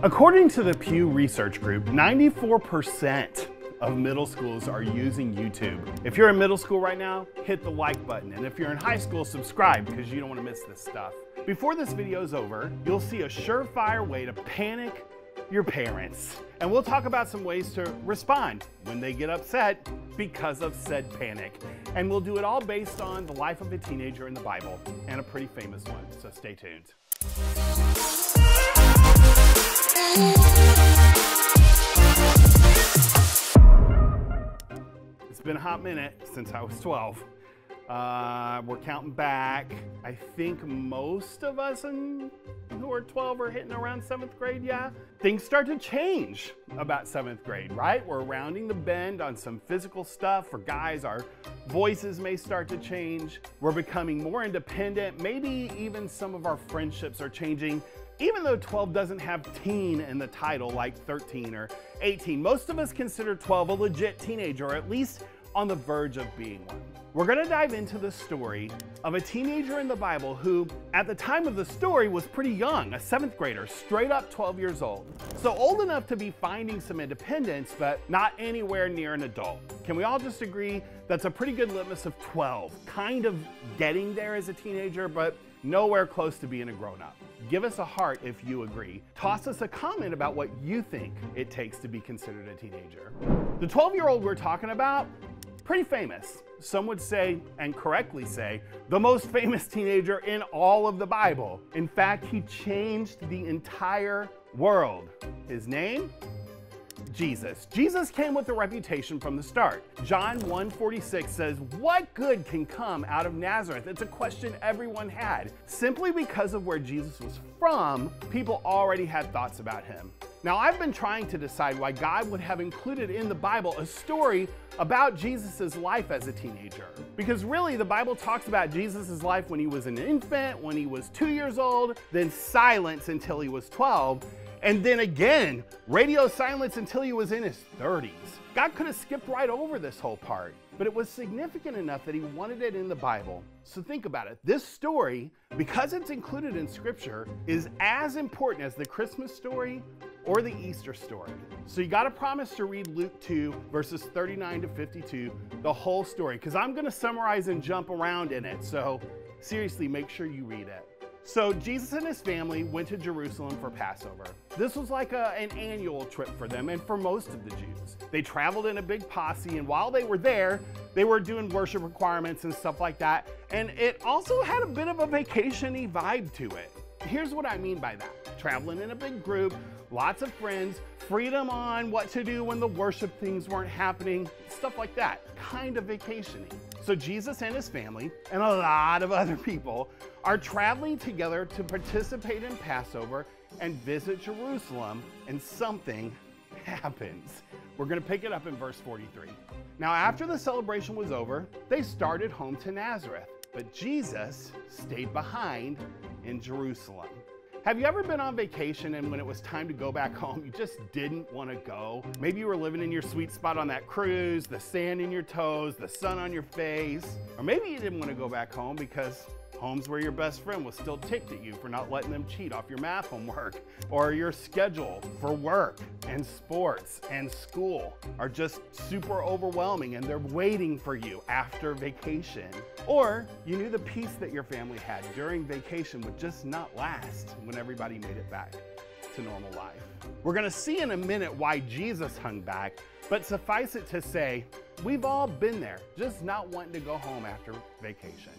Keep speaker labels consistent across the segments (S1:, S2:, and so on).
S1: According to the Pew Research Group, 94% of middle schools are using YouTube. If you're in middle school right now, hit the like button. And if you're in high school, subscribe because you don't want to miss this stuff. Before this video is over, you'll see a surefire way to panic your parents. And we'll talk about some ways to respond when they get upset because of said panic. And we'll do it all based on the life of a teenager in the Bible, and a pretty famous one, so stay tuned. It's been a hot minute since I was 12. We're counting back. I think most of us who are 12 are hitting around 7th grade, yeah? Things start to change about 7th grade, right? We're rounding the bend on some physical stuff. For guys, our voices may start to change. We're becoming more independent. Maybe even some of our friendships are changing. Even though 12 doesn't have teen in the title like 13 or 18, most of us consider 12 a legit teenager, or at least on the verge of being one. We're gonna dive into the story of a teenager in the Bible who, at the time of the story, was pretty young, a 7th grader, straight up 12 years old. So old enough to be finding some independence, but not anywhere near an adult. Can we all just agree that's a pretty good litmus of 12? Kind of getting there as a teenager, but nowhere close to being a grown-up. Give us a heart if you agree. Toss us a comment about what you think it takes to be considered a teenager. The 12-year-old we're talking about, pretty famous. Some would say, and correctly say, the most famous teenager in all of the Bible. In fact, he changed the entire world. His name? Jesus. Jesus came with a reputation from the start. John 1:46 says, "What good can come out of Nazareth?" It's a question everyone had. Simply because of where Jesus was from, people already had thoughts about him. Now, I've been trying to decide why God would have included in the Bible a story about Jesus' life as a teenager. Because really, the Bible talks about Jesus' life when he was an infant, when he was 2 years old, then silence until he was 12, and then again, radio silence until he was in his 30s. God could have skipped right over this whole part, but it was significant enough that he wanted it in the Bible. So think about it. This story, because it's included in Scripture, is as important as the Christmas story or the Easter story. So you got to promise to read Luke 2, verses 39 to 52, the whole story, because I'm going to summarize and jump around in it. So seriously, make sure you read it. So Jesus and his family went to Jerusalem for Passover. This was like an annual trip for them and for most of the Jews. They traveled in a big posse, and while they were there, they were doing worship requirements and stuff like that. And it also had a bit of a vacation-y vibe to it. Here's what I mean by that. Traveling in a big group, lots of friends, freedom on what to do when the worship things weren't happening, stuff like that. Kind of vacation-y. So Jesus and his family, and a lot of other people, are traveling together to participate in Passover and visit Jerusalem, and something happens. We're going to pick it up in verse 43. Now, after the celebration was over, they started home to Nazareth, but Jesus stayed behind in Jerusalem. Have you ever been on vacation and when it was time to go back home, you just didn't want to go? Maybe you were living in your sweet spot on that cruise, the sand in your toes, the sun on your face. Or maybe you didn't want to go back home because home's where your best friend was still ticked at you for not letting them cheat off your math homework, or your schedule for work and sports and school are just super overwhelming and they're waiting for you after vacation. Or you knew the peace that your family had during vacation would just not last when everybody made it back to normal life. We're gonna see in a minute why Jesus hung back, but suffice it to say, we've all been there, just not wanting to go home after vacation.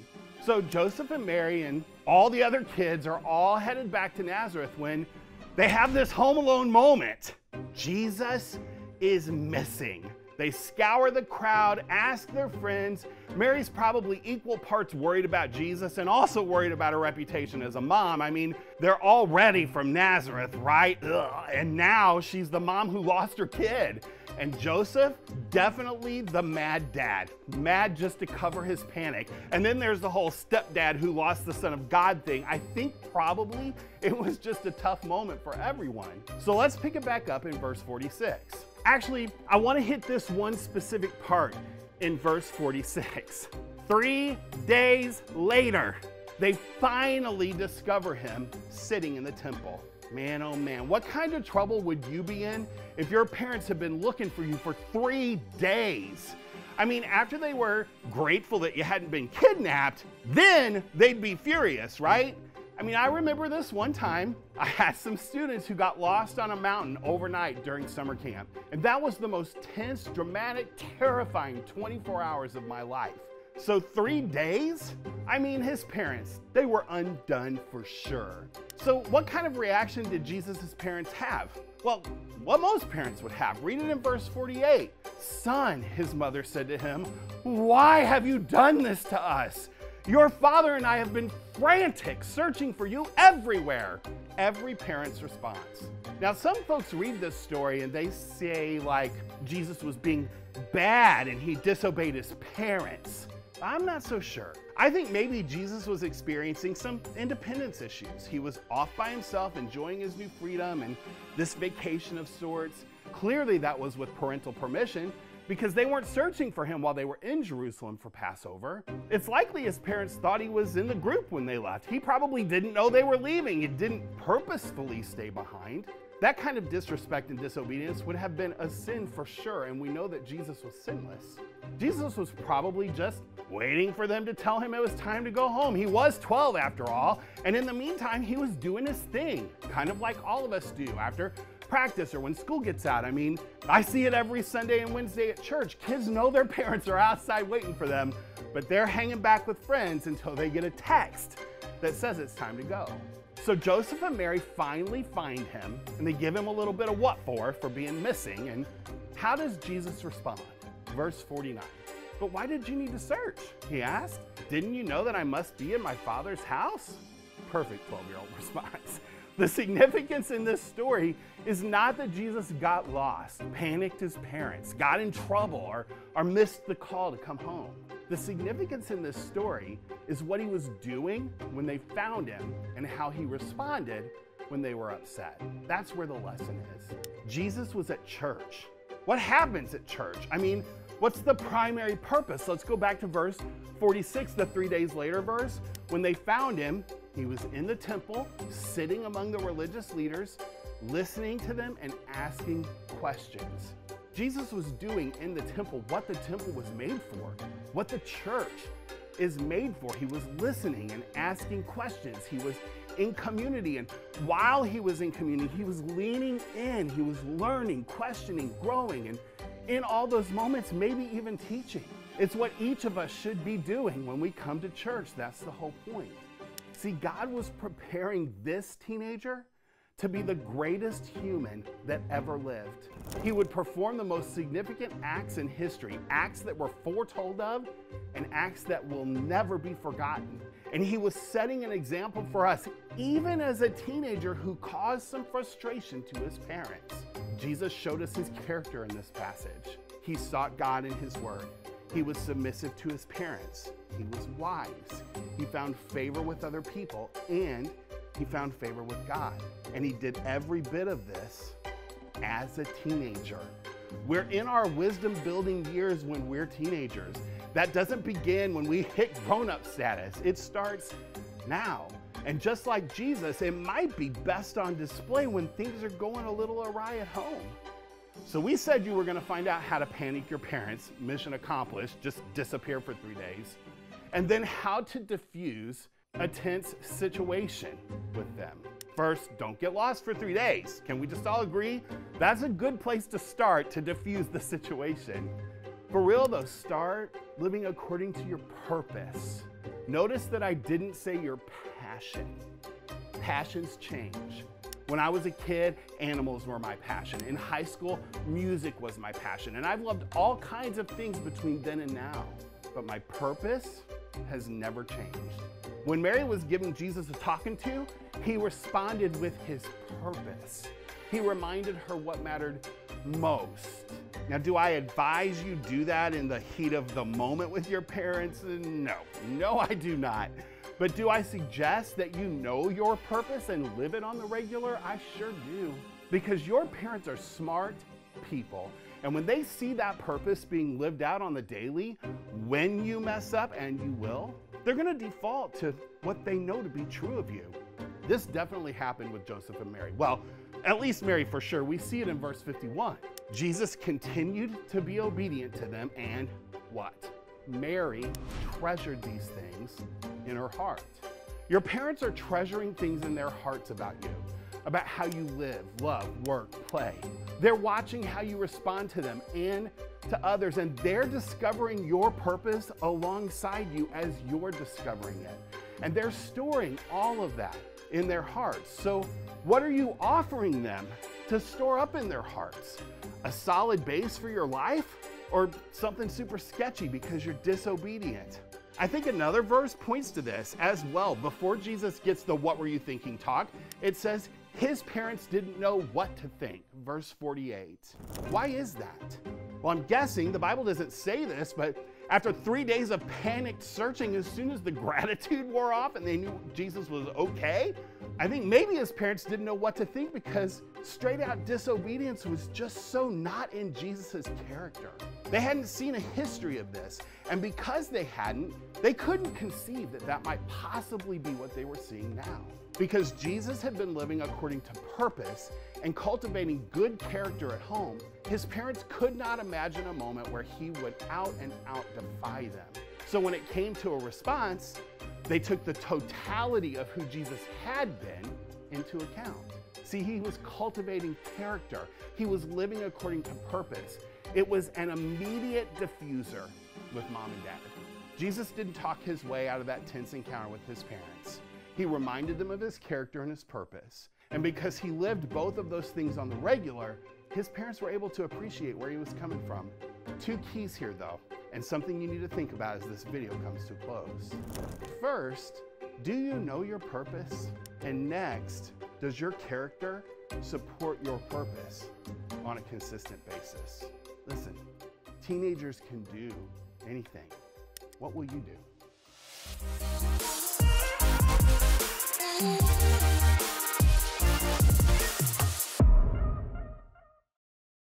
S1: So Joseph and Mary and all the other kids are all headed back to Nazareth when they have this Home Alone moment. Jesus is missing. They scour the crowd, ask their friends. Mary's probably equal parts worried about Jesus and also worried about her reputation as a mom. I mean, they're already from Nazareth, right? Ugh. And now she's the mom who lost her kid. And Joseph, definitely the mad dad. Mad just to cover his panic. And then there's the whole stepdad who lost the Son of God thing. I think probably it was just a tough moment for everyone. So let's pick it back up in verse 46. Actually, I want to hit this one specific part in verse 46. 3 days later, they finally discover him sitting in the temple. Man, oh man, what kind of trouble would you be in if your parents had been looking for you for 3 days? I mean, after they were grateful that you hadn't been kidnapped, then they'd be furious, right? I mean, I remember this one time, I had some students who got lost on a mountain overnight during summer camp. And that was the most tense, dramatic, terrifying 24 hours of my life. So 3 days? I mean, his parents, they were undone for sure. So what kind of reaction did Jesus' parents have? Well, what most parents would have. Read it in verse 48. Son, his mother said to him, why have you done this to us? Your father and I have been frantic, searching for you everywhere. Every parent's response. Now, some folks read this story and they say like Jesus was being bad and he disobeyed his parents. I'm not so sure. I think maybe Jesus was experiencing some independence issues. He was off by himself, enjoying his new freedom and this vacation of sorts. Clearly that was with parental permission because they weren't searching for him while they were in Jerusalem for Passover. It's likely his parents thought he was in the group when they left. He probably didn't know they were leaving. He didn't purposefully stay behind. That kind of disrespect and disobedience would have been a sin for sure, and we know that Jesus was sinless. Jesus was probably just waiting for them to tell him it was time to go home. He was 12 after all, and in the meantime, he was doing his thing, kind of like all of us do after practice or when school gets out. I mean, I see it every Sunday and Wednesday at church. Kids know their parents are outside waiting for them, but they're hanging back with friends until they get a text that says it's time to go. So Joseph and Mary finally find him, and they give him a little bit of what for being missing. And how does Jesus respond? Verse 49. But why did you need to search? He asked. Didn't you know that I must be in my Father's house? Perfect 12-year-old response. The significance in this story is not that Jesus got lost, panicked his parents, got in trouble, or missed the call to come home. The significance in this story is what he was doing when they found him and how he responded when they were upset. That's where the lesson is. Jesus was at church. What happens at church? I mean, what's the primary purpose? Let's go back to verse 46, the 3 days later verse. When they found him, he was in the temple, sitting among the religious leaders, listening to them and asking questions. Jesus was doing in the temple what the temple was made for, what the church is made for. He was listening and asking questions. He was in community, and while he was in community, he was leaning in. He was learning, questioning, growing, and in all those moments, maybe even teaching. It's what each of us should be doing when we come to church. That's the whole point. See, God was preparing this teenager to be the greatest human that ever lived. He would perform the most significant acts in history, acts that were foretold of and acts that will never be forgotten. And he was setting an example for us, even as a teenager who caused some frustration to his parents. Jesus showed us his character in this passage. He sought God in his word. He was submissive to his parents. He was wise. He found favor with other people, and he found favor with God. And he did every bit of this as a teenager. We're in our wisdom building years when we're teenagers. That doesn't begin when we hit grown-up status. It starts now. And just like Jesus, it might be best on display when things are going a little awry at home. So we said you were going to find out how to panic your parents. Mission accomplished. Just disappear for 3 days. And then how to diffuse a tense situation with them. First, don't get lost for 3 days. Can we just all agree? That's a good place to start to diffuse the situation. For real though, start living according to your purpose. Notice that I didn't say your passion. Passions change. When I was a kid, animals were my passion. In high school, music was my passion. And I've loved all kinds of things between then and now. But my purpose has never changed. When Mary was giving Jesus a talking to, he responded with his purpose. He reminded her what mattered most. Now, do I advise you do that in the heat of the moment with your parents? No, I do not. But do I suggest that you know your purpose and live it on the regular? I sure do. Because your parents are smart people. And when they see that purpose being lived out on the daily, when you mess up, and you will, they're going to default to what they know to be true of you. This definitely happened with Joseph and Mary. Well, at least Mary for sure. We see it in verse 51. Jesus continued to be obedient to them, and what? Mary treasured these things in her heart. Your parents are treasuring things in their hearts about you, about how you live, love, work, play. They're watching how you respond to them and to others, and they're discovering your purpose alongside you as you're discovering it. And they're storing all of that in their hearts. So what are you offering them to store up in their hearts? A solid base for your life, or something super sketchy because you're disobedient? I think another verse points to this as well. Before Jesus gets the "what were you thinking" talk, it says his parents didn't know what to think. Verse 48. Why is that? Well, I'm guessing the Bible doesn't say this, but after 3 days of panicked searching, as soon as the gratitude wore off and they knew Jesus was okay, I think maybe his parents didn't know what to think because straight out disobedience was just so not in Jesus's character. They hadn't seen a history of this, and because they hadn't, they couldn't conceive that that might possibly be what they were seeing now. Because Jesus had been living according to purpose and cultivating good character at home, his parents could not imagine a moment where he would out and out defy them. So when it came to a response, they took the totality of who Jesus had been into account. See, he was cultivating character. He was living according to purpose. It was an immediate diffuser with mom and dad. Jesus didn't talk his way out of that tense encounter with his parents. He reminded them of his character and his purpose. And because he lived both of those things on the regular, his parents were able to appreciate where he was coming from. 2 keys here though, and something you need to think about as this video comes to a close. First, do you know your purpose? And next, does your character support your purpose on a consistent basis? Listen, teenagers can do anything. What will you do?